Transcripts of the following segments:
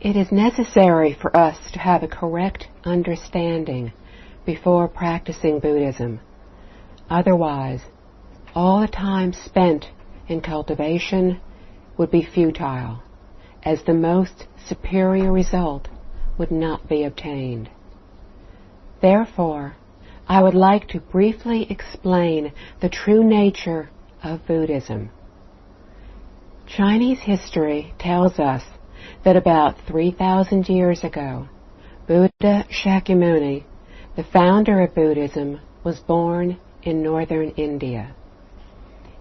It is necessary for us to have a correct understanding before practicing Buddhism. Otherwise, all the time spent in cultivation would be futile, as the most superior result would not be obtained. Therefore, I would like to briefly explain the true nature of Buddhism. Chinese history tells us that about 3,000 years ago, Buddha Shakyamuni, the founder of Buddhism, was born in northern India.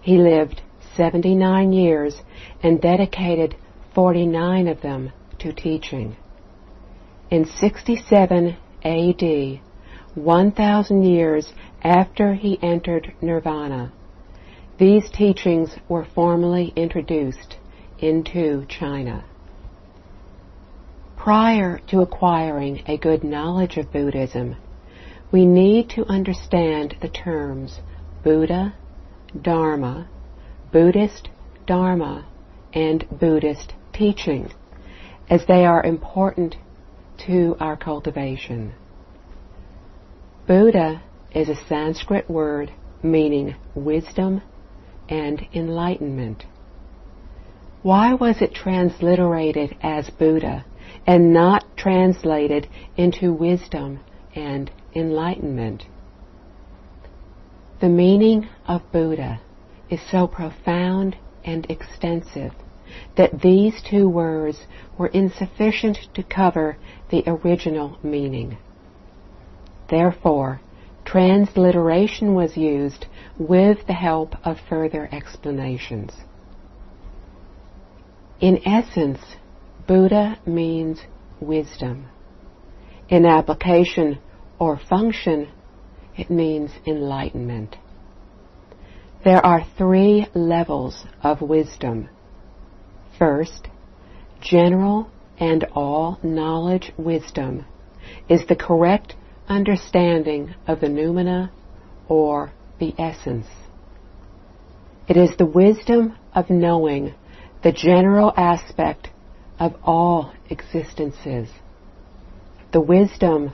He lived 79 years and dedicated 49 of them to teaching. In 67 AD, 1,000 years after he entered nirvana, these teachings were formally introduced into China. Prior to acquiring a good knowledge of Buddhism, we need to understand the terms Buddha, Dharma, Buddhist Dharma, and Buddhist teaching, as they are important to our cultivation. Buddha is a Sanskrit word meaning wisdom and enlightenment. Why was it transliterated as Buddha and not translated into wisdom and enlightenment? The meaning of Buddha is so profound and extensive that these two words were insufficient to cover the original meaning. Therefore, transliteration was used with the help of further explanations. In essence, Buddha means wisdom. In application or function, it means enlightenment. There are 3 levels of wisdom. First, general and all knowledge wisdom is the correct understanding of the noumena or the essence. It is the wisdom of knowing the general aspect of all existences, the wisdom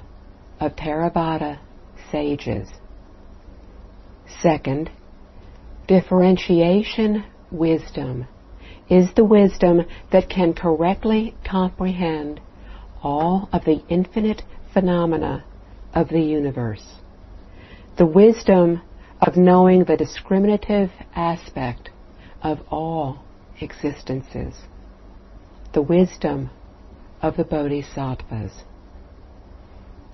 of Theravada sages. Second, differentiation wisdom is the wisdom that can correctly comprehend all of the infinite phenomena of the universe, the wisdom of knowing the discriminative aspect of all existences, the wisdom of the Bodhisattvas.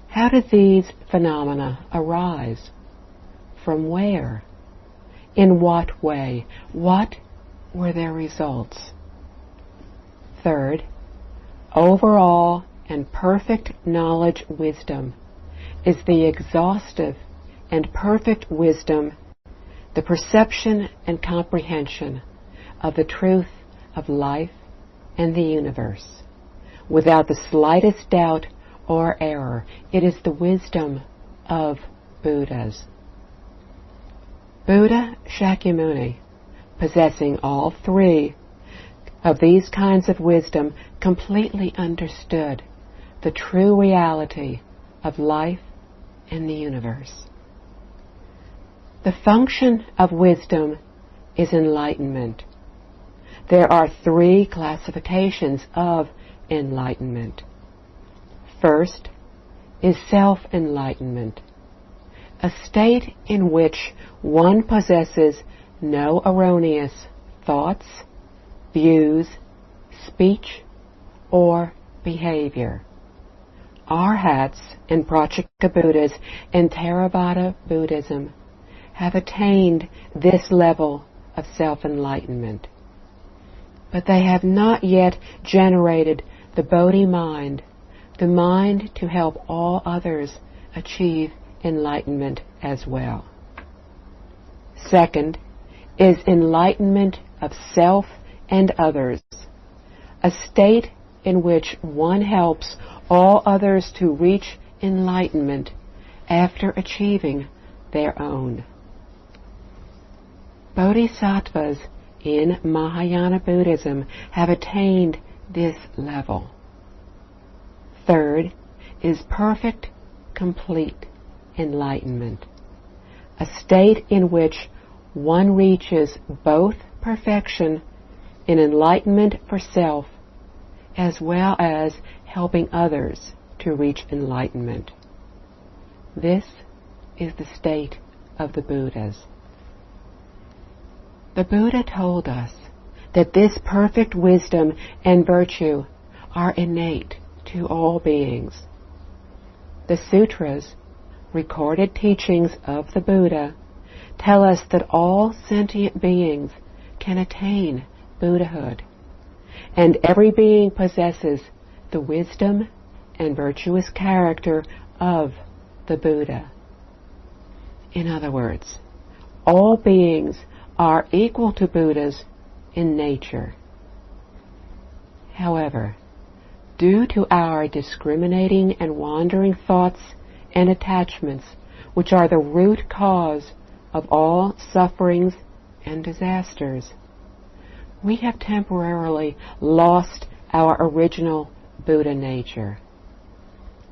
How did these phenomena arise? From where? In what way? What were their results? Third, overall and perfect knowledge wisdom is the exhaustive and perfect wisdom, the perception and comprehension of the truth of life and the universe. Without the slightest doubt or error, it is the wisdom of Buddhas. Buddha Shakyamuni, possessing all 3 of these kinds of wisdom, completely understood the true reality of life and the universe. The function of wisdom is enlightenment. There are 3 classifications of enlightenment. First is self-enlightenment, a state in which one possesses no erroneous thoughts, views, speech, or behavior. Arhats and Pratyeka Buddhas and Theravada Buddhism have attained this level of self-enlightenment, but they have not yet generated the Bodhi mind, the mind to help all others achieve enlightenment as well. Second is enlightenment of self and others, a state in which one helps all others to reach enlightenment after achieving their own. Bodhisattvas in Mahayana Buddhism have attained this level. Third is perfect, complete enlightenment, a state in which one reaches both perfection in enlightenment for self as well as helping others to reach enlightenment. This is the state of the Buddhas. The Buddha told us that this perfect wisdom and virtue are innate to all beings. The sutras, recorded teachings of the Buddha, tell us that all sentient beings can attain Buddhahood, and every being possesses the wisdom and virtuous character of the Buddha. In other words, all beings are equal to Buddhas in nature. However, due to our discriminating and wandering thoughts and attachments, which are the root cause of all sufferings and disasters, we have temporarily lost our original Buddha nature.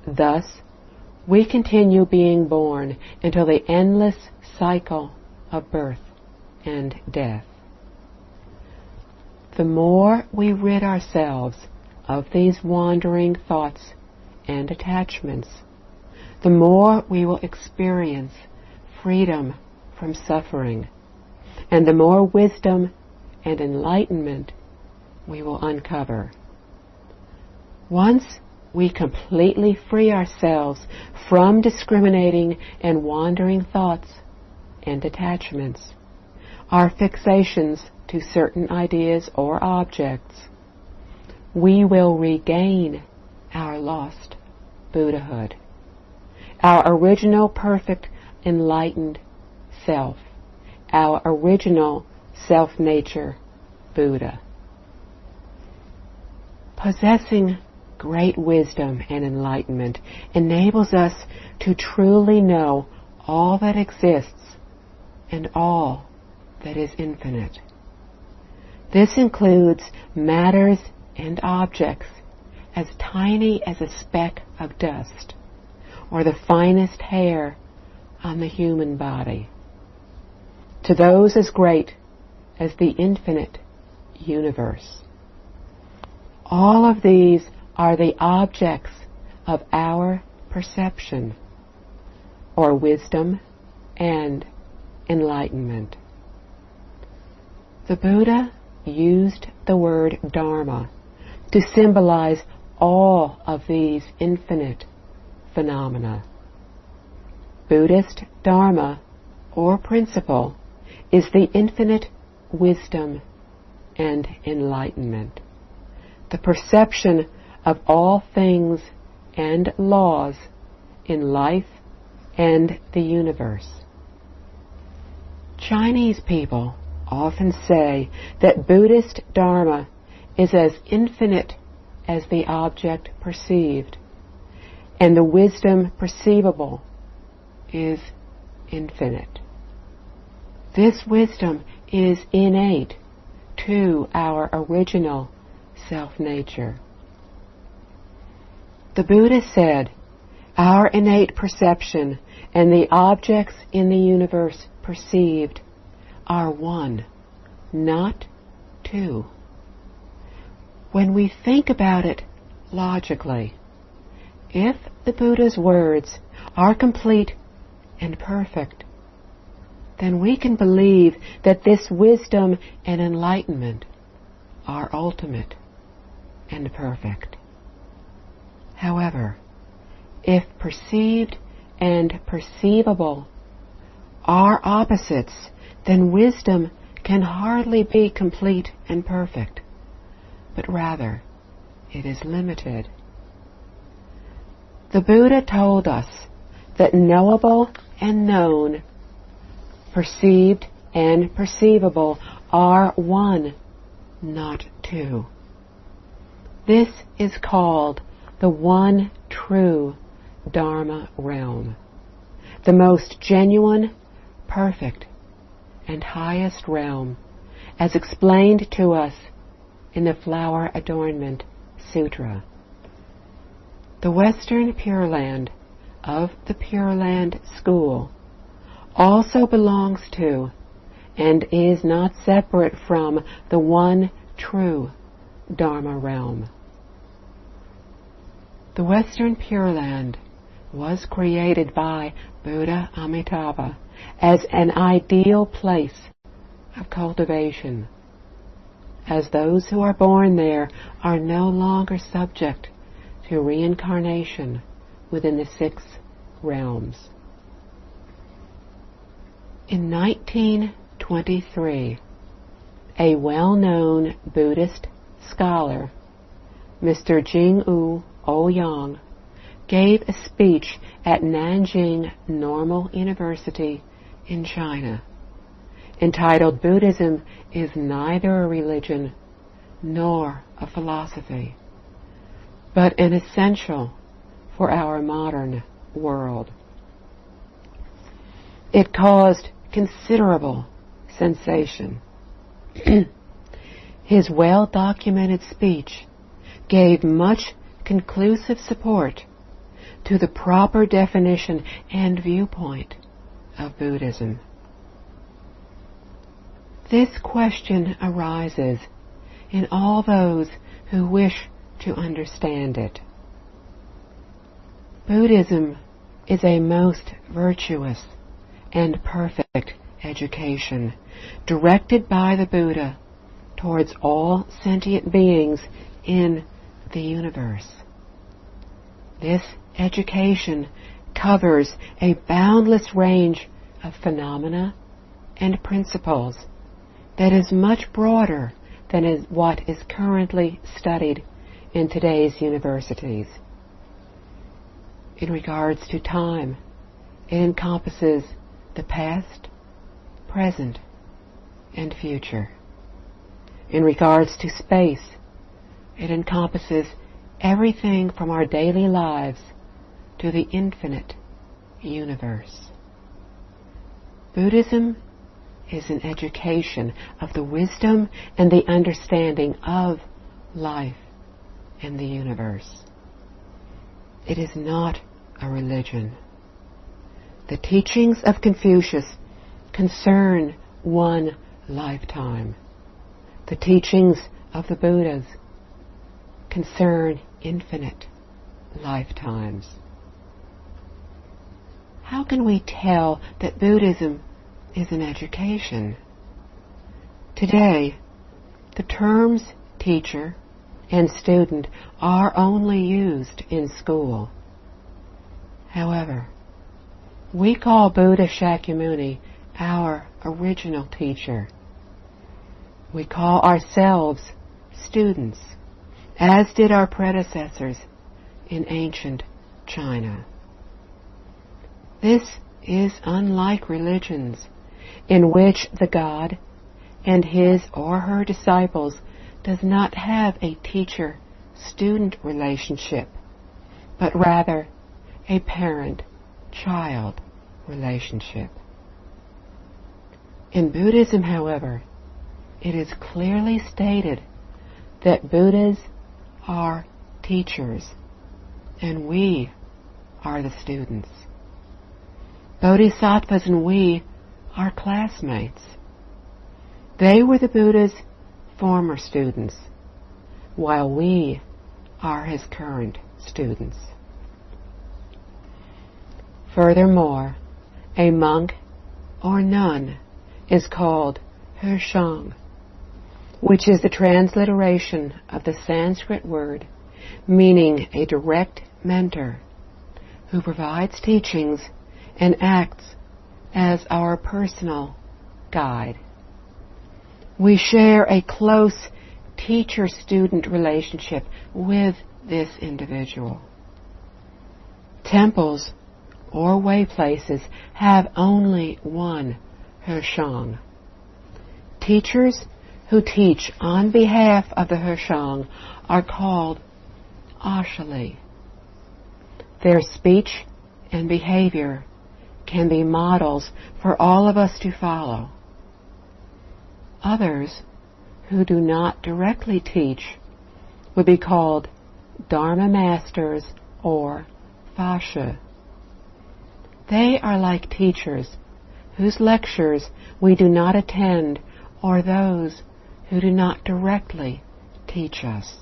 Thus, we continue being born until the endless cycle of birth and death. The more we rid ourselves of these wandering thoughts and attachments, the more we will experience freedom from suffering, and the more wisdom and enlightenment we will uncover. Once we completely free ourselves from discriminating and wandering thoughts and attachments, our fixations to certain ideas or objects, we will regain our lost Buddhahood, our original perfect enlightened self, our original self-nature Buddha. Possessing great wisdom and enlightenment enables us to truly know all that exists and all that is infinite. This includes matters and objects as tiny as a speck of dust or the finest hair on the human body, to those as great as the infinite universe. All of these are the objects of our perception, or wisdom and enlightenment. The Buddha used the word Dharma to symbolize all of these infinite phenomena. Buddhist Dharma, or principle, is the infinite wisdom and enlightenment, the perception of all things and laws in life and the universe. Chinese people often say that Buddhist Dharma is as infinite as the object perceived, and the wisdom perceivable is infinite. This wisdom is innate to our original self-nature. The Buddha said, "Our innate perception and the objects in the universe perceived are one, not two." When we think about it logically, if the Buddha's words are complete and perfect, then we can believe that this wisdom and enlightenment are ultimate and perfect. However, if perceived and perceivable are opposites, then wisdom can hardly be complete and perfect, but rather it is limited. The Buddha told us that knowable and known, perceived and perceivable are one, not two. This is called the one true Dharma realm, the most genuine, perfect, and highest realm, as explained to us in the Flower Adornment Sutra. The Western Pure Land of the Pure Land school also belongs to and is not separate from the one true Dharma realm. The Western Pure Land was created by Buddha Amitabha as an ideal place of cultivation, as those who are born there are no longer subject to reincarnation within the 6 realms. In 1923, a well-known Buddhist scholar, Mr. Jing-U Ouyang, gave a speech at Nanjing Normal University in China, entitled "Buddhism is neither a religion nor a philosophy, but an essential for our modern world." It caused considerable sensation. His well-documented speech gave much conclusive support to the proper definition and viewpoint of Buddhism. This question arises in all those who wish to understand it. Buddhism is a most virtuous and perfect education directed by the Buddha towards all sentient beings in the universe. This education covers a boundless range of phenomena and principles that is much broader than what is currently studied in today's universities. In regards to time, it encompasses the past, present, and future. In regards to space, it encompasses everything from our daily lives to the infinite universe. Buddhism is an education of the wisdom and the understanding of life and the universe. It is not a religion. The teachings of Confucius concern one lifetime. The teachings of the Buddhas concern infinite lifetimes. How can we tell that Buddhism is an education? Today, the terms teacher and student are only used in school. However, we call Buddha Shakyamuni our original teacher. We call ourselves students, as did our predecessors in ancient China. This is unlike religions in which the God and his or her disciples does not have a teacher-student relationship, but rather a parent-child relationship. In Buddhism, however, it is clearly stated that Buddhas are teachers and we are the students. Bodhisattvas and we are classmates. They were the Buddha's former students, while we are his current students. Furthermore, a monk or nun is called Hershang, which is the transliteration of the Sanskrit word meaning a direct mentor who provides teachings and acts as our personal guide. We share a close teacher-student relationship with this individual. Temples or way places have only one Hershang. Teachers who teach on behalf of the Hershang are called Ashali. Their speech and behavior can be models for all of us to follow. Others who do not directly teach would be called Dharma masters or fascia. They are like teachers whose lectures we do not attend or those who do not directly teach us.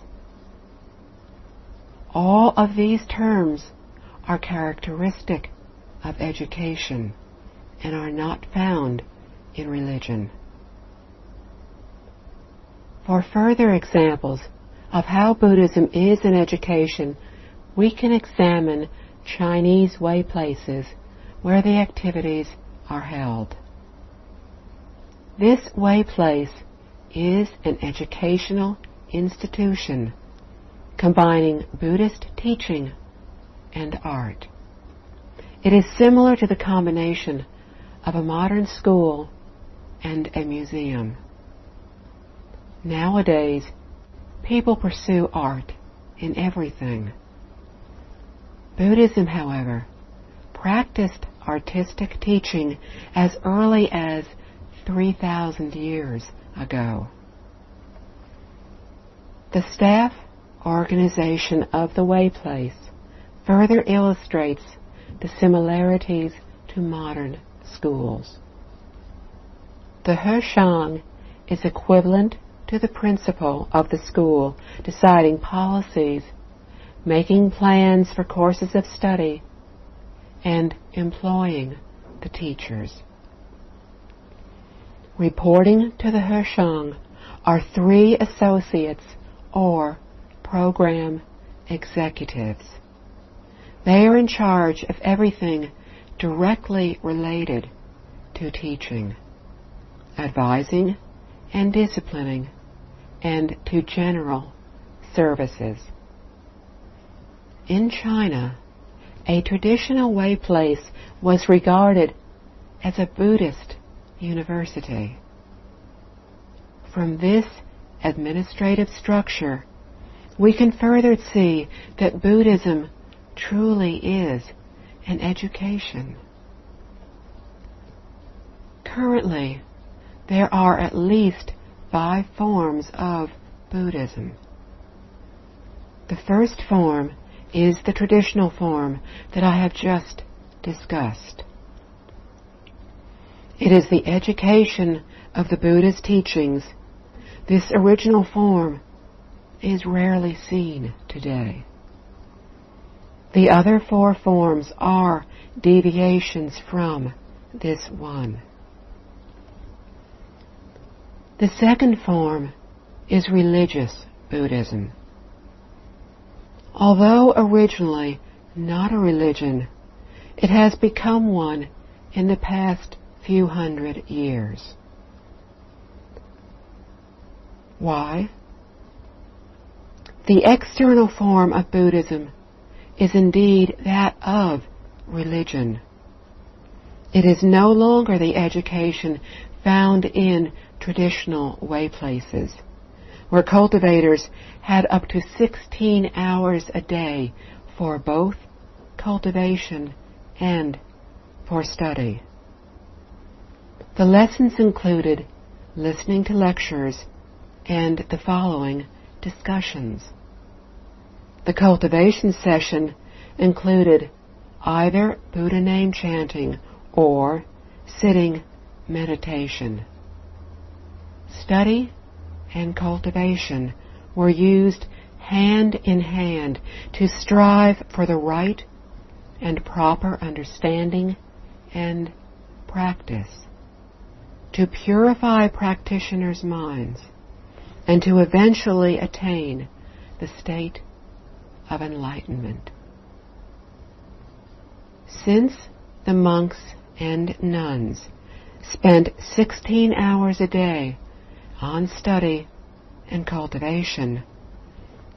All of these terms are characteristic of education and are not found in religion. For further examples of how Buddhism is an education, we can examine Chinese way places where the activities are held. This way place is an educational institution combining Buddhist teaching and art. It is similar to the combination of a modern school and a museum. Nowadays, people pursue art in everything. Buddhism, however, practiced artistic teaching as early as 3,000 years ago. The staff organization of the way place further illustrates the similarities to modern schools. The Heshang is equivalent to the principal of the school deciding policies, making plans for courses of study, and employing the teachers. Reporting to the Heshang are 3 associates or program executives. They are in charge of everything directly related to teaching, advising and disciplining, and to general services. In China, a traditional way place was regarded as a Buddhist university. From this administrative structure, we can further see that Buddhism truly is an education. Currently, there are at least 5 forms of Buddhism. The first form is the traditional form that I have just discussed. It is the education of the Buddha's teachings. This original form is rarely seen today. The other 4 forms are deviations from this one. The second form is religious Buddhism. Although originally not a religion, it has become one in the past few hundred years. Why? The external form of Buddhism is indeed that of religion. It is no longer the education found in traditional way places, where cultivators had up to 16 hours a day for both cultivation and for study. The lessons included listening to lectures and the following discussions. The cultivation session included either Buddha name chanting or sitting meditation. Study and cultivation were used hand in hand to strive for the right and proper understanding and practice, to purify practitioners' minds, and to eventually attain the state of enlightenment. Since the monks and nuns spent 16 hours a day on study and cultivation,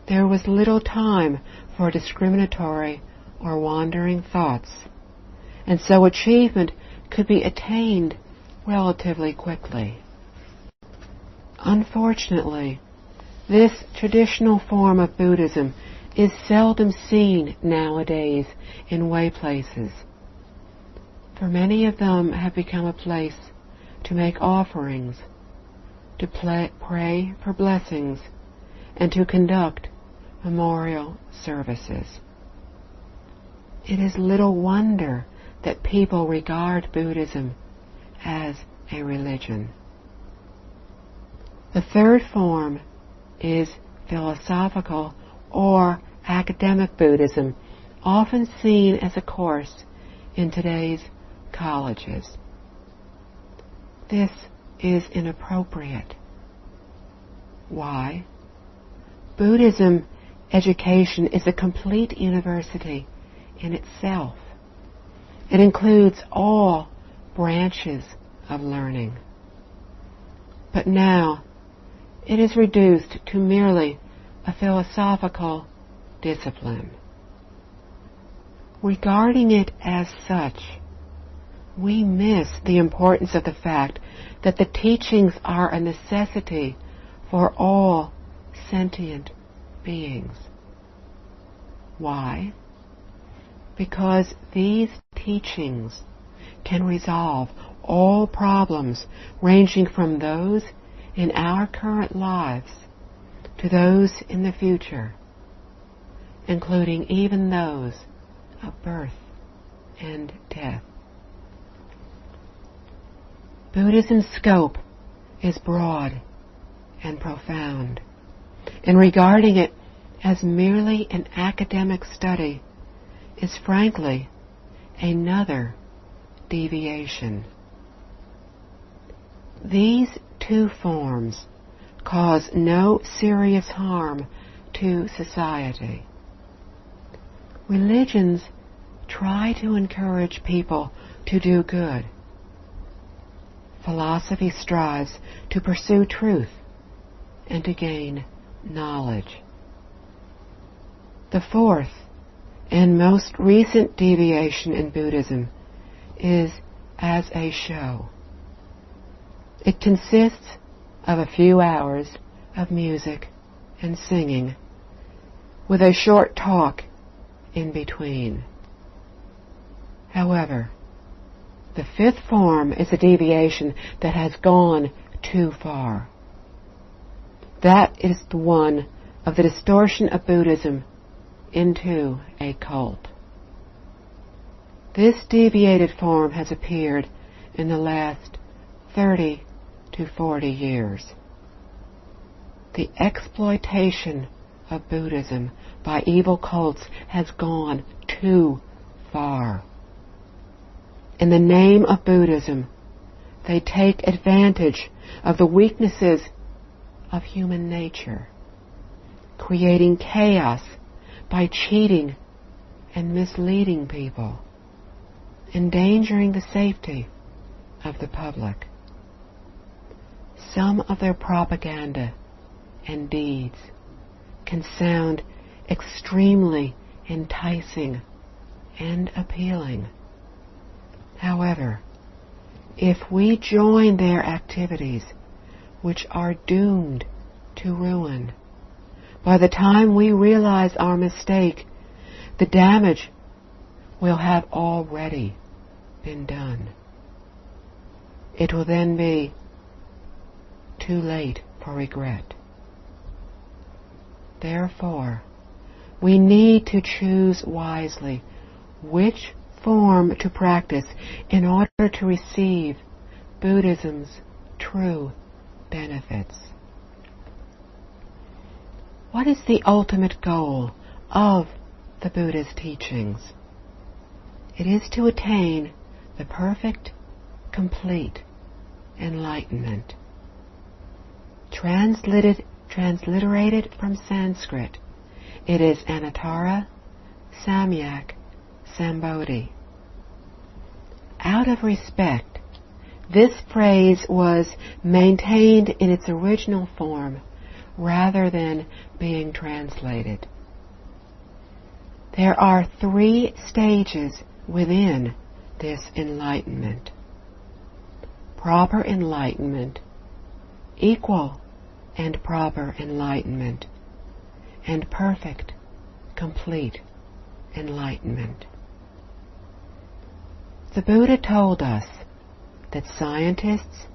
there was little time for discriminatory or wandering thoughts, and so achievement could be attained relatively quickly. Unfortunately, this traditional form of Buddhism is seldom seen nowadays in way places, for many of them have become a place to make offerings, to pray for blessings, and to conduct memorial services. it is little wonder that people regard Buddhism as a religion. The third form is philosophical or academic Buddhism, often seen as a course in today's colleges. This is inappropriate. Why? Buddhism education is a complete university in itself. It includes all branches of learning. But now, it is reduced to merely a philosophical discipline. Regarding it as such, we miss the importance of the fact that the teachings are a necessity for all sentient beings. Why? Because these teachings can resolve all problems ranging from those in our current lives to those in the future, including even those of birth and death. Buddhism's scope is broad and profound, and regarding it as merely an academic study is frankly another deviation. These two forms cause no serious harm to society. Religions try to encourage people to do good. Philosophy strives to pursue truth and to gain knowledge. The fourth and most recent deviation in Buddhism is as a show. It consists of a few hours of music and singing, with a short talk in between. However, the fifth form is a deviation that has gone too far. That is the one of the distortion of Buddhism into a cult. This deviated form has appeared in the last 30 to 40 years. The exploitation of Buddhism by evil cults has gone too far. In the name of Buddhism, they take advantage of the weaknesses of human nature, creating chaos by cheating and misleading people, endangering the safety of the public. Some of their propaganda and deeds can sound extremely enticing and appealing. However, if we join their activities, which are doomed to ruin, by the time we realize our mistake, the damage will have already been done. It will then be too late for regret. Therefore, we need to choose wisely which form to practice in order to receive Buddhism's true benefits. What is the ultimate goal of the Buddha's teachings? It is to attain the perfect, complete enlightenment. Transliterated from Sanskrit, it is Anuttara Samyak Sambodhi. Out of respect, this phrase was maintained in its original form rather than being translated. There are 3 stages within this enlightenment: proper enlightenment, equal and proper enlightenment, and perfect, complete enlightenment. The Buddha told us that scientists,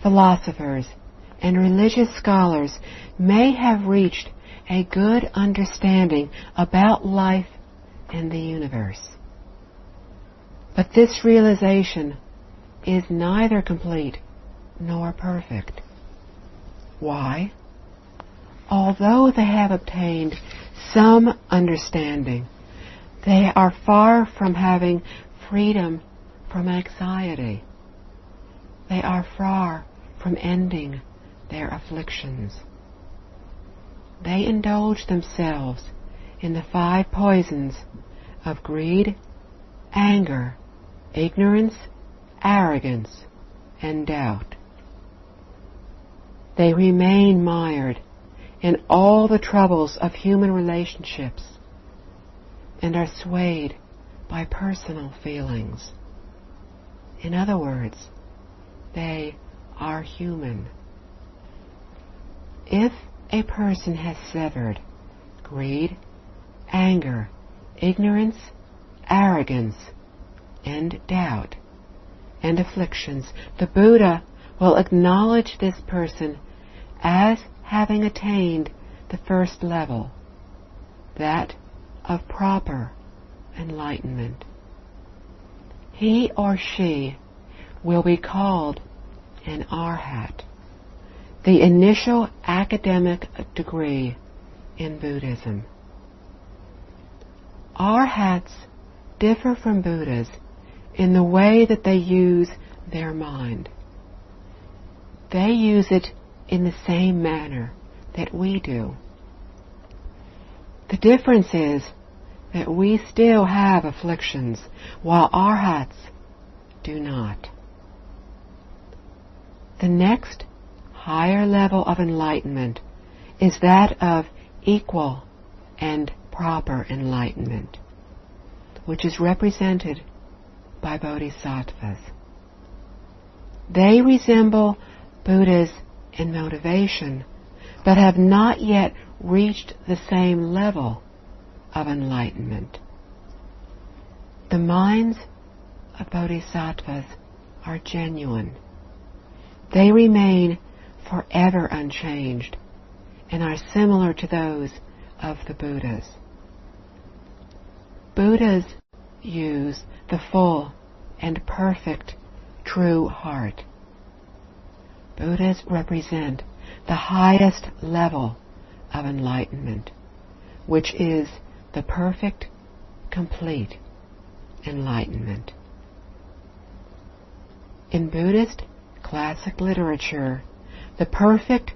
philosophers, and religious scholars may have reached a good understanding about life and the universe. But this realization is neither complete nor perfect. Why? Although they have obtained some understanding, they are far from having freedom from anxiety. They are far from ending their afflictions. They indulge themselves in the 5 poisons of greed, anger, ignorance, arrogance, and doubt. They remain mired in all the troubles of human relationships and are swayed by personal feelings. In other words, they are human. If a person has severed greed, anger, ignorance, arrogance, and doubt, and afflictions, the Buddha will acknowledge this person as having attained the first level, that of proper enlightenment. He or she will be called an arhat, the initial academic degree in Buddhism. Arhats differ from Buddhas in the way that they use their mind. They use it in the same manner that we do. The difference is that we still have afflictions, while arhats do not. The next higher level of enlightenment is that of equal and proper enlightenment, which is represented by bodhisattvas. They resemble Buddhas in motivation, but have not yet reached the same level of enlightenment. The minds of bodhisattvas are genuine. They remain forever unchanged and are similar to those of the Buddhas. Buddhas use the full and perfect true heart. Buddhas represent the highest level of enlightenment, which is the perfect, complete enlightenment. In Buddhist classic literature, the perfect,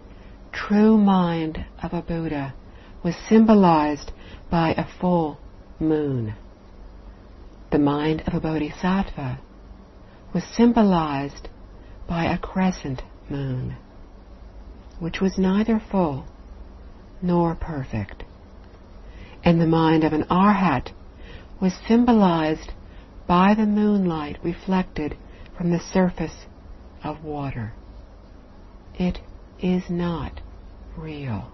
true mind of a Buddha was symbolized by a full moon. The mind of a bodhisattva was symbolized by a crescent moon, which was neither full nor perfect. And the mind of an arhat was symbolized by the moonlight reflected from the surface of water. It is not real.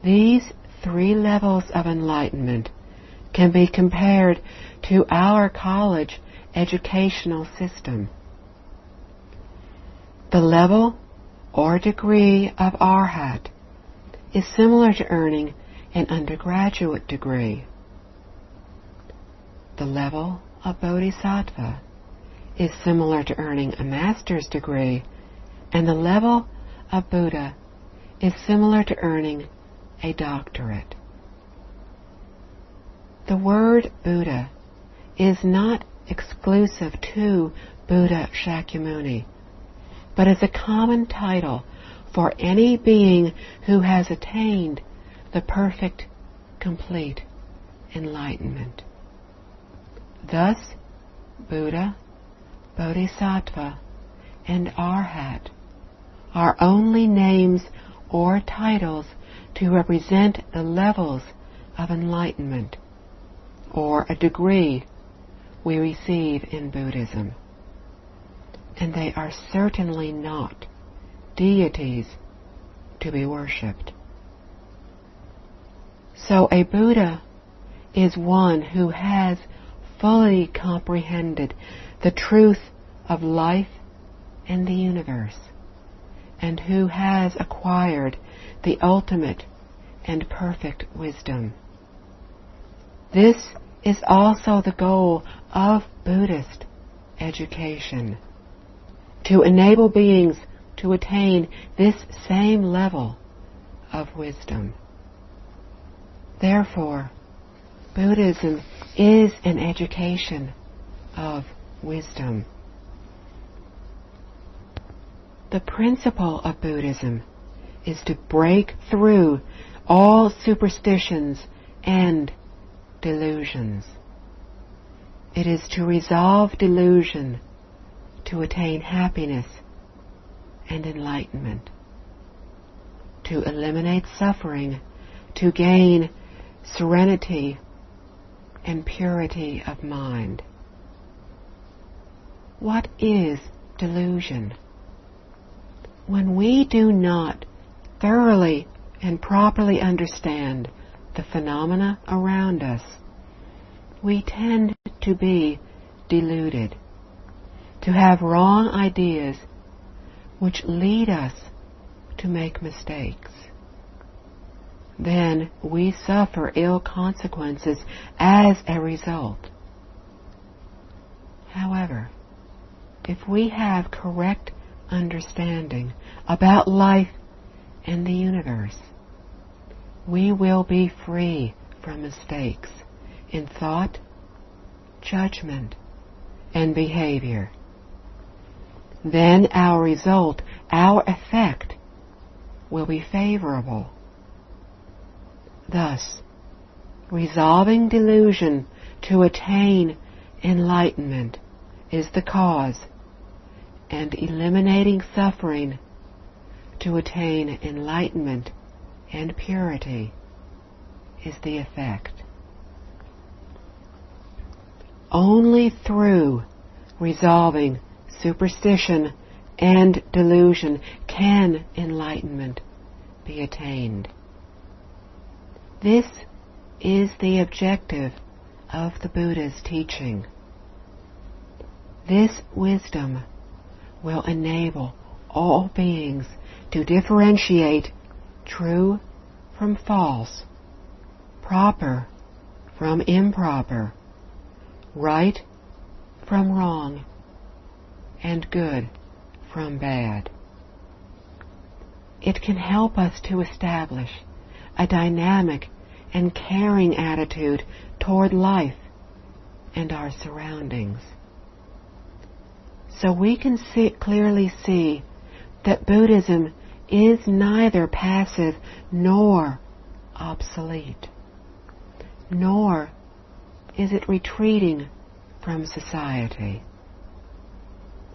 These 3 levels of enlightenment can be compared to our college educational system. The level or degree of arhat is similar to earning an undergraduate degree. The level of bodhisattva is similar to earning a master's degree, and the level of Buddha is similar to earning a doctorate. The word Buddha is not exclusive to Buddha Shakyamuni, but is a common title for any being who has attained the perfect, complete enlightenment. Thus, Buddha, Bodhisattva, and Arhat are only names or titles to represent the levels of enlightenment, or a degree we receive in Buddhism. And they are certainly not deities to be worshipped. So a Buddha is one who has fully comprehended the truth of life and the universe, and who has acquired the ultimate and perfect wisdom. This is also the goal of Buddhist education, to enable beings to attain this same level of wisdom. Therefore, Buddhism is an education of wisdom. The principle of Buddhism is to break through all superstitions and delusions. It is to resolve delusion to attain happiness and enlightenment, to eliminate suffering, to gain serenity and purity of mind. What is delusion? When we do not thoroughly and properly understand the phenomena around us, we tend to be deluded, to have wrong ideas which lead us to make mistakes. Then we suffer ill consequences as a result. However, if we have correct understanding about life and the universe, we will be free from mistakes in thought, judgment, and behavior. Then our result, our effect, will be favorable. Thus, resolving delusion to attain enlightenment is the cause, and eliminating suffering to attain enlightenment and purity is the effect. Only through resolving superstition and delusion can enlightenment be attained. This is the objective of the Buddha's teaching. This wisdom will enable all beings to differentiate true from false, proper from improper, right from wrong, and good from bad. It can help us to establish a dynamic and caring attitude toward life and our surroundings. So we can clearly see that Buddhism is neither passive nor obsolete, nor is it retreating from society.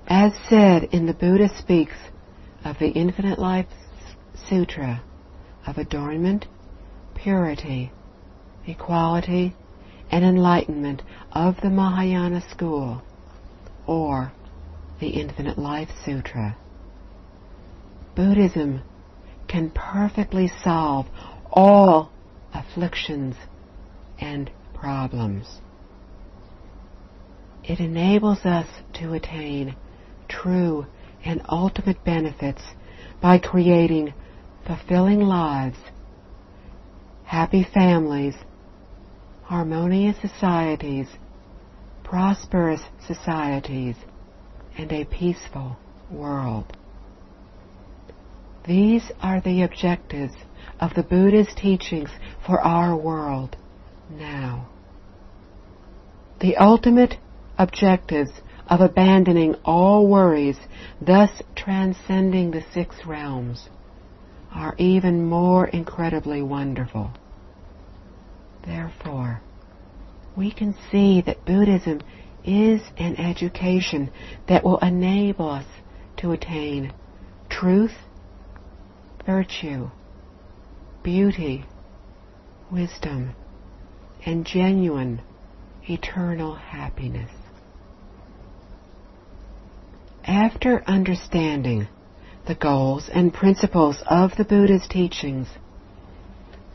As said in the Buddha Speaks of the Infinite Life Sutra of adornment, purity, equality, and enlightenment of the Mahayana school, or the Infinite Life Sutra, Buddhism can perfectly solve all afflictions and problems. It enables us to attain true and ultimate benefits by creating fulfilling lives, happy families, harmonious societies, prosperous societies, and a peaceful world. These are the objectives of the Buddha's teachings for our world now. The ultimate objectives of abandoning all worries, thus transcending the 6 realms, are even more incredibly wonderful. Therefore, we can see that Buddhism is an education that will enable us to attain truth, virtue, beauty, wisdom, and genuine eternal happiness. After understanding the goals and principles of the Buddha's teachings,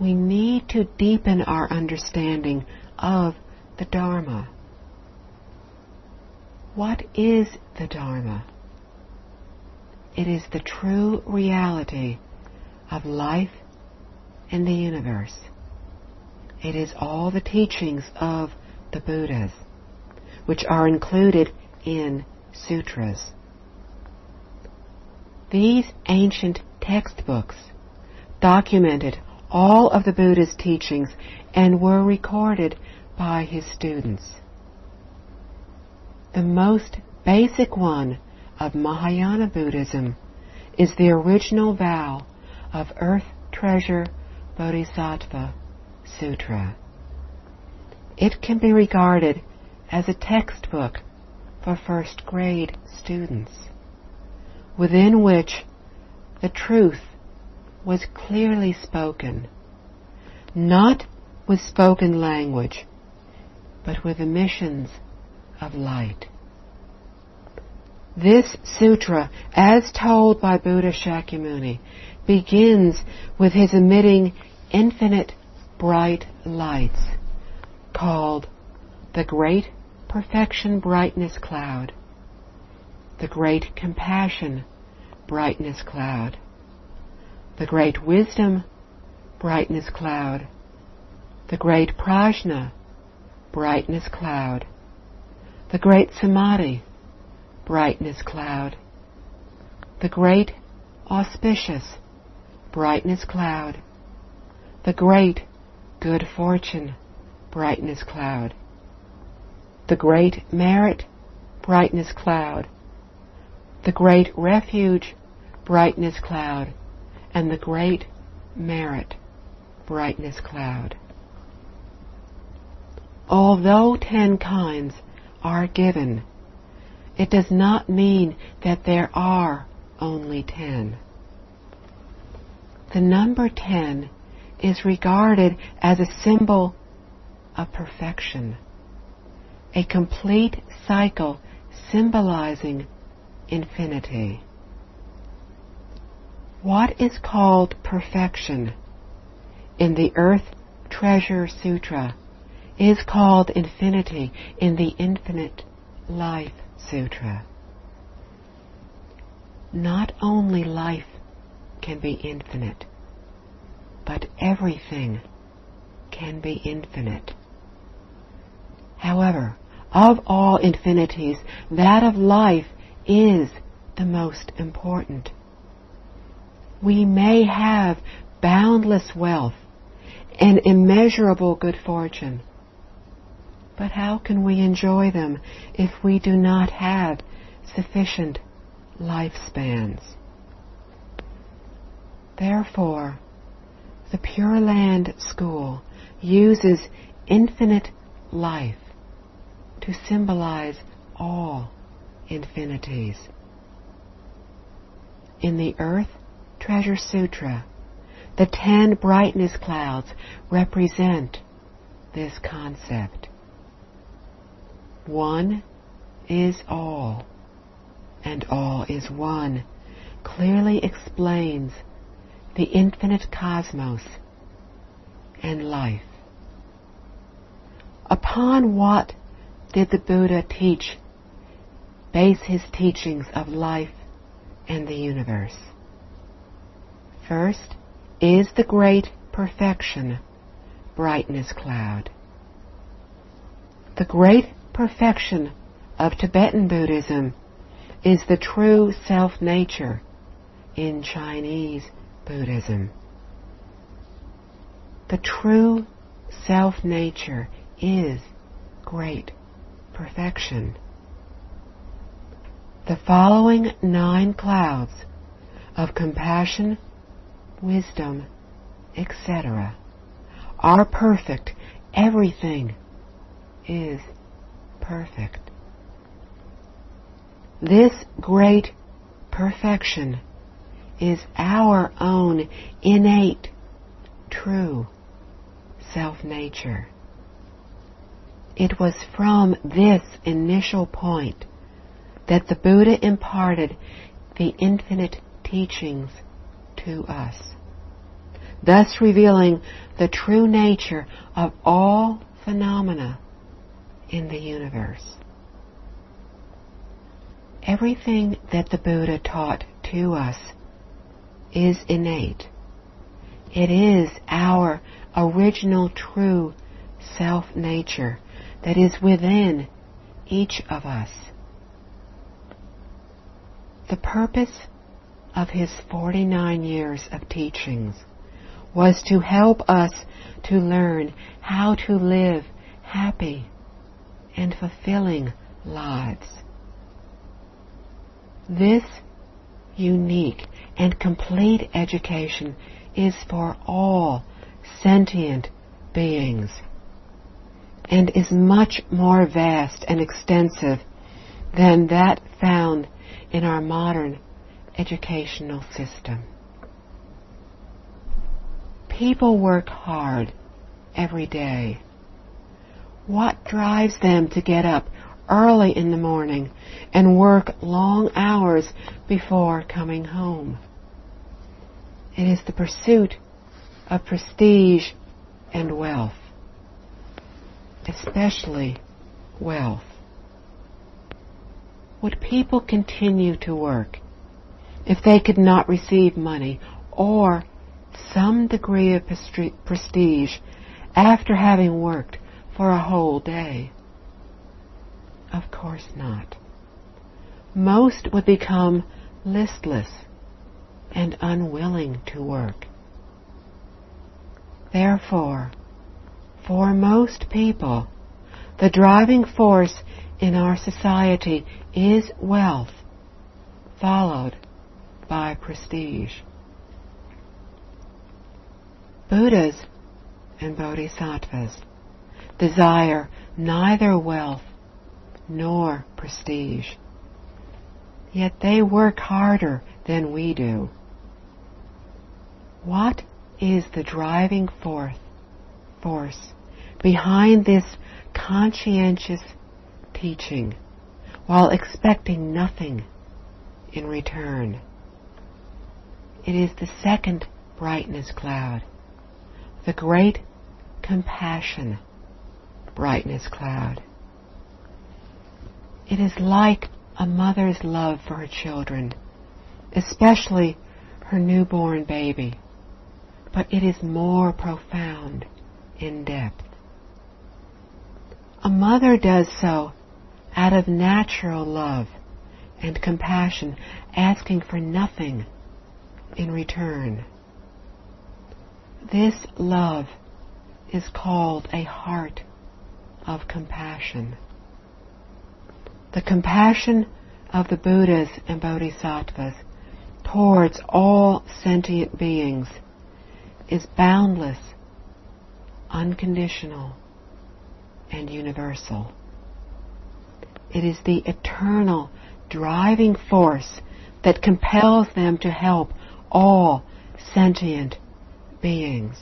we need to deepen our understanding of the Dharma. What is the Dharma? It is the true reality of life and the universe. It is all the teachings of the Buddhas, which are included in sutras. These ancient textbooks documented all of the Buddha's teachings and were recorded by his students. The most basic one of Mahayana Buddhism is the original vow of Earth Treasure Bodhisattva Sutra. It can be regarded as a textbook for first grade students, within which the truth was clearly spoken, not with spoken language, but with emissions of light. This sutra, as told by Buddha Shakyamuni, begins with his emitting infinite bright lights, called the Great Perfection Brightness Cloud, the Great Compassion Brightness Cloud, the Great Wisdom Brightness Cloud, the Great Prajna Brightness Cloud, the Great Samadhi Brightness Cloud, the Great Auspicious Brightness Cloud, the Great Good Fortune Brightness Cloud, the Great Merit Brightness Cloud, the Great Refuge Brightness Cloud, and the Great Merit Brightness Cloud. Although 10 kinds are given, it does not mean that there are only 10. The number 10 is regarded as a symbol of perfection, a complete cycle symbolizing infinity. What is called perfection in the Earth Treasure Sutra is called infinity in the Infinite Life Sutra. Not only life can be infinite, but everything can be infinite. However, of all infinities, that of life is the most important. We may have boundless wealth and immeasurable good fortune, but how can we enjoy them if we do not have sufficient lifespans? Therefore, the Pure Land School uses infinite life to symbolize all infinities. In the Earth Treasure Sutra, the 10 brightness clouds represent this concept. One is all, and all is one, clearly explains the infinite cosmos and life. Upon what did the Buddha base his teachings of life and the universe? First is the Great Perfection Brightness Cloud. The Great Perfection of Tibetan Buddhism is the true self-nature in Chinese Buddhism. The true self-nature is great perfection. The following 9 clouds of compassion, wisdom, etc. are perfect. Everything is perfect. This great perfection is our own innate, true self-nature. It was from this initial point that the Buddha imparted the infinite teachings to us, thus revealing the true nature of all phenomena in the universe. Everything that the Buddha taught to us is innate. It is our original true self-nature that is within each of us. The purpose of his 49 years of teachings was to help us to learn how to live happy and fulfilling lives. This unique and complete education is for all sentient beings and is much more vast and extensive than that found in our modern educational system. People work hard every day. What drives them to get up early in the morning and work long hours before coming home? It is the pursuit of prestige and wealth, especially wealth. Would people continue to work if they could not receive money or some degree of prestige after having worked for a whole day? Of course not. Most would become listless and unwilling to work. Therefore, for most people, the driving force in our society is wealth, followed by prestige. Buddhas and Bodhisattvas desire neither wealth nor prestige, yet they work harder than we do. What is the driving force behind this conscientious teaching while expecting nothing in return? It is the second brightness cloud, the great compassion brightness cloud. It is like a mother's love for her children, especially her newborn baby, but it is more profound in depth. A mother does so out of natural love and compassion, asking for nothing in return. This love is called a heart of compassion. The compassion of the Buddhas and Bodhisattvas towards all sentient beings is boundless, unconditional, and universal. It is the eternal driving force that compels them to help all sentient beings.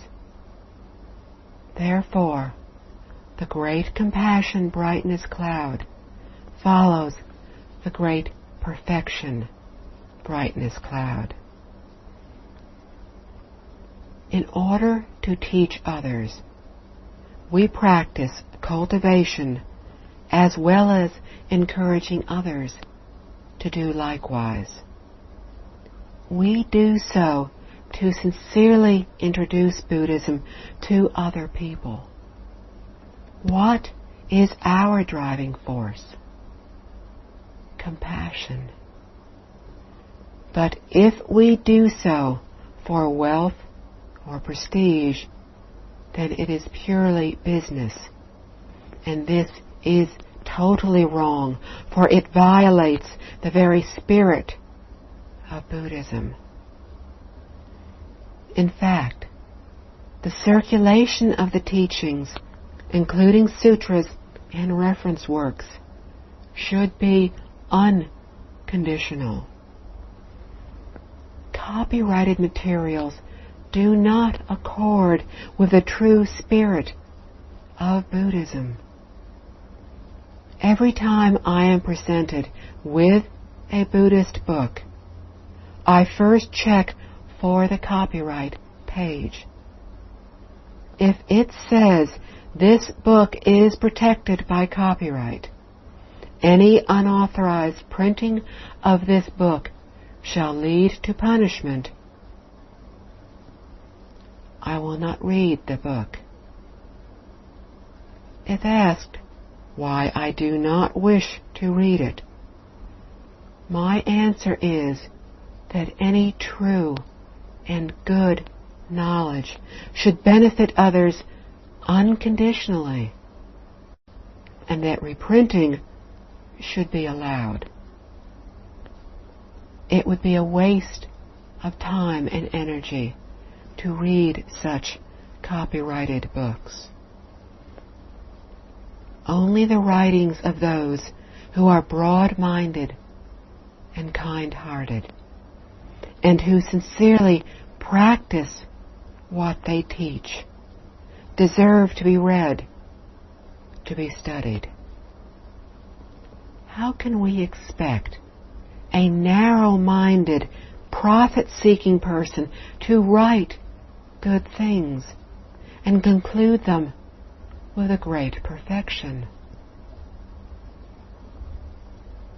Therefore, the great compassion brightness cloud follows the great perfection brightness cloud. In order to teach others, we practice cultivation as well as encouraging others to do likewise. We do so to sincerely introduce Buddhism to other people. What is our driving force? Compassion. But if we do so for wealth or prestige, then it is purely business. And this is totally wrong, for it violates the very spirit of Buddhism. In fact, the circulation of the teachings, including sutras and reference works, should be unconditional. Copyrighted materials do not accord with the true spirit of Buddhism. Every time I am presented with a Buddhist book, I first check for the copyright page. If it says this book is protected by copyright, any unauthorized printing of this book shall lead to punishment. I will not read the book. If asked, why I do not wish to read it, my answer is that any true and good knowledge should benefit others unconditionally, and that reprinting should be allowed. It would be a waste of time and energy to read such copyrighted books. Only the writings of those who are broad-minded and kind-hearted, and who sincerely practice what they teach, deserve to be read, to be studied. How can we expect a narrow-minded, profit-seeking person to write good things and conclude them with a great perfection?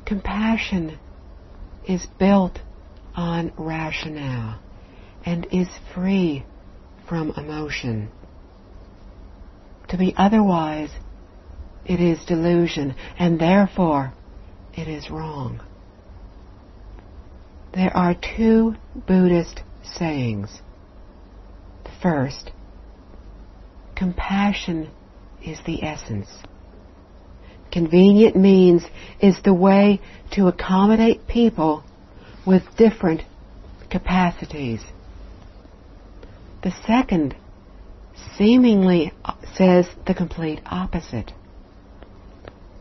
Compassion is built on rationale and is free from emotion. To be otherwise, it is delusion, and therefore it is wrong. There are two Buddhist sayings. The first, compassion is the essence. Convenient means is the way to accommodate people with different capacities. The second seemingly says the complete opposite.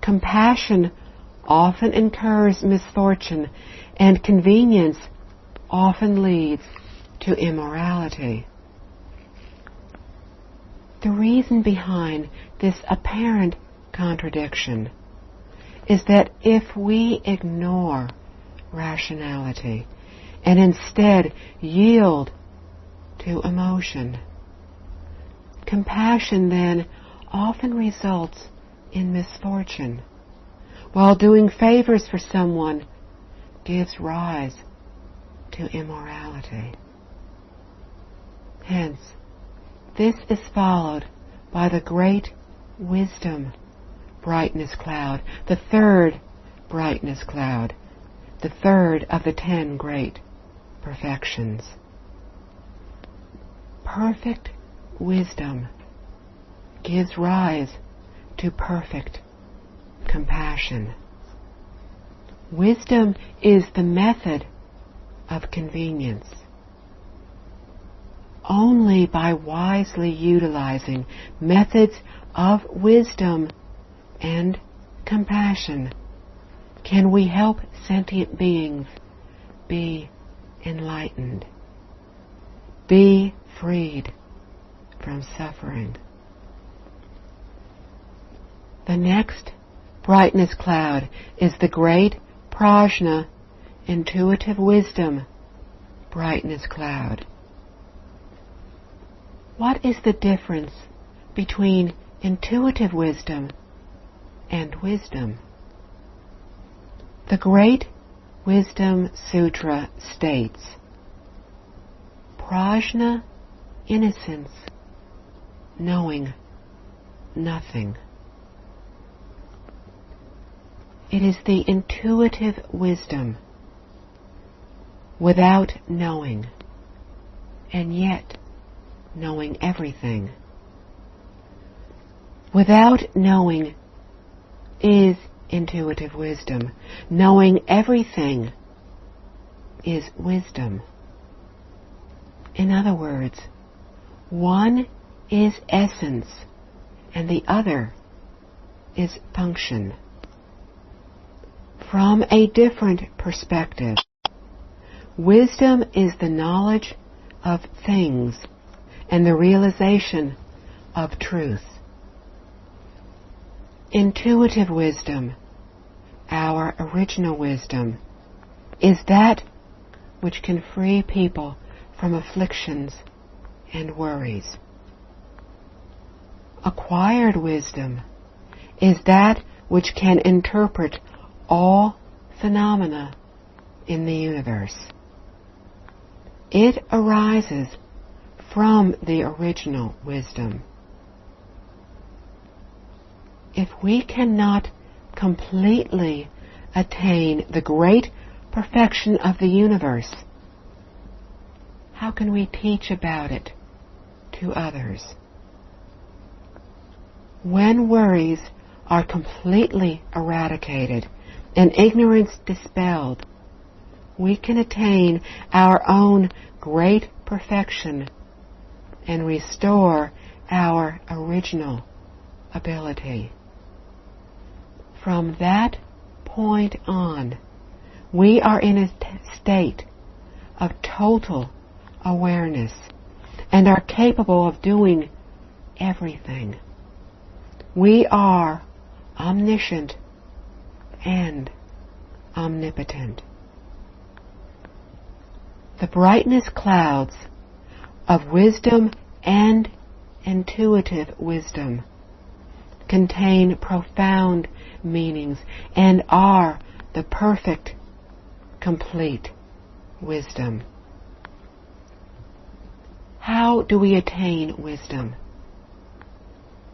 Compassion often incurs misfortune, and convenience often leads to immorality. The reason behind this apparent contradiction is that if we ignore rationality and instead yield to emotion, compassion then often results in misfortune, while doing favors for someone gives rise to immorality. Hence, this is followed by the great wisdom brightness cloud, the third brightness cloud, the third of the 10 great perfections. Perfect wisdom gives rise to perfect compassion. Wisdom is the method of convenience. Only by wisely utilizing methods of wisdom and compassion can we help sentient beings be enlightened, be freed from suffering. The next brightness cloud is the great prajna, intuitive wisdom brightness cloud. What is the difference between intuitive wisdom and wisdom? The Great Wisdom Sutra states, prajna, innocence, knowing nothing. It is the intuitive wisdom without knowing, and yet knowing everything. Without knowing is intuitive wisdom. Knowing everything is wisdom. In other words, one is essence and the other is function. From a different perspective, wisdom is the knowledge of things and the realization of truth. Intuitive wisdom, our original wisdom, is that which can free people from afflictions and worries. Acquired wisdom is that which can interpret all phenomena in the universe. It arises from the original wisdom. if we cannot completely attain the great perfection of the universe, how can we teach about it to others? When worries are completely eradicated and ignorance dispelled, we can attain our own great perfection and restore our original ability. From that point on, we are in a state of total awareness and are capable of doing everything. We are omniscient and omnipotent. The brightness clouds of wisdom and intuitive wisdom contain profound meanings and are the perfect, complete wisdom. How do we attain wisdom?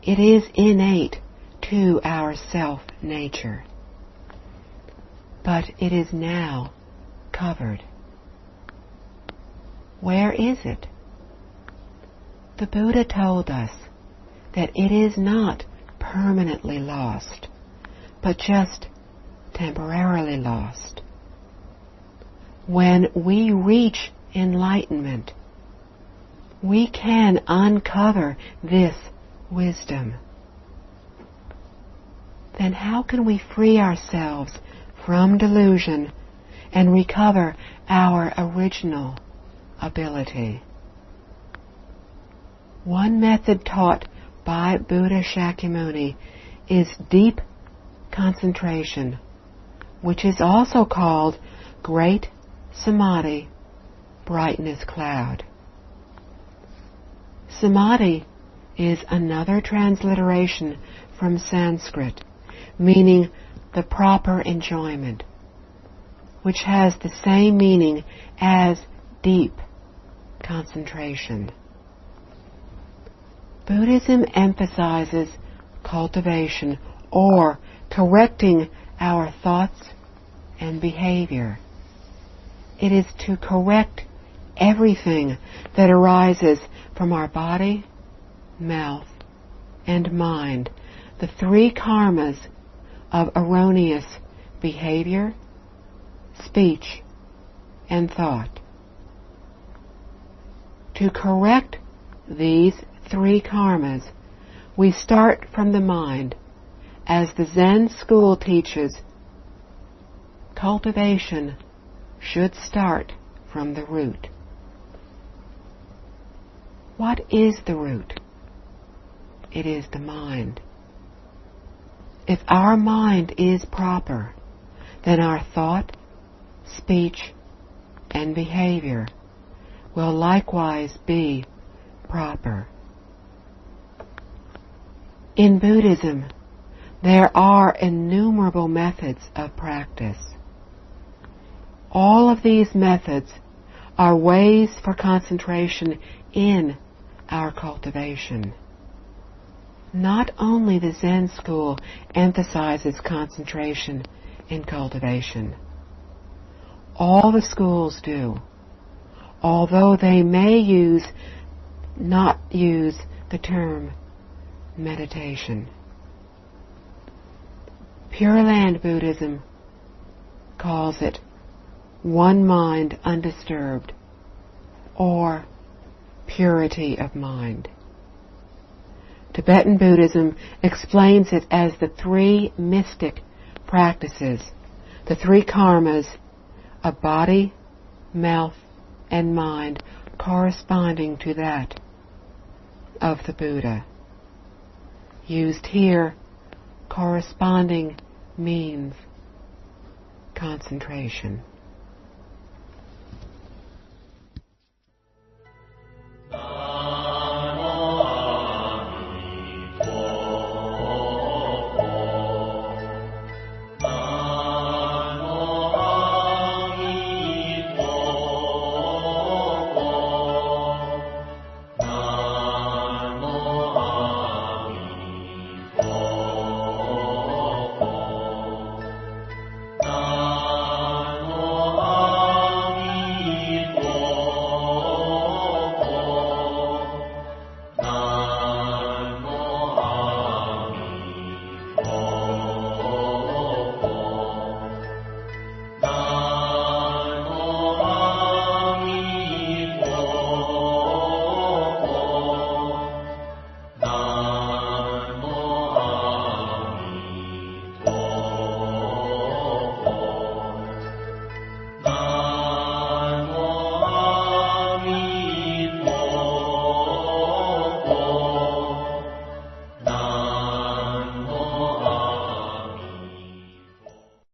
It is innate to our self-nature, but it is now covered. Where is it? The Buddha told us that it is not permanently lost, but just temporarily lost. When we reach enlightenment, we can uncover this wisdom. Then how can we free ourselves from delusion and recover our original ability? One method taught by Buddha Shakyamuni is deep concentration, which is also called Great Samadhi, brightness cloud. Samadhi is another transliteration from Sanskrit, meaning the proper enjoyment, which has the same meaning as deep concentration. Buddhism emphasizes cultivation or correcting our thoughts and behavior. It is to correct everything that arises from our body, mouth, and mind, the three karmas of erroneous behavior, speech, and thought. To correct these three karmas, we start from the mind. As the Zen school teaches, cultivation should start from the root. What is the root? It is the mind. If our mind is proper, then our thought, speech, and behavior will likewise be proper. In Buddhism, there are innumerable methods of practice. All of these methods are ways for concentration in our cultivation. Not only the Zen school emphasizes concentration in cultivation. All the schools do, although they may not use the term meditation. Pure Land Buddhism calls it one mind undisturbed, or purity of mind. Tibetan Buddhism explains it as the three mystic practices, the three karmas of body, mouth, and mind, corresponding to that of the Buddha. Used here, corresponding means concentration.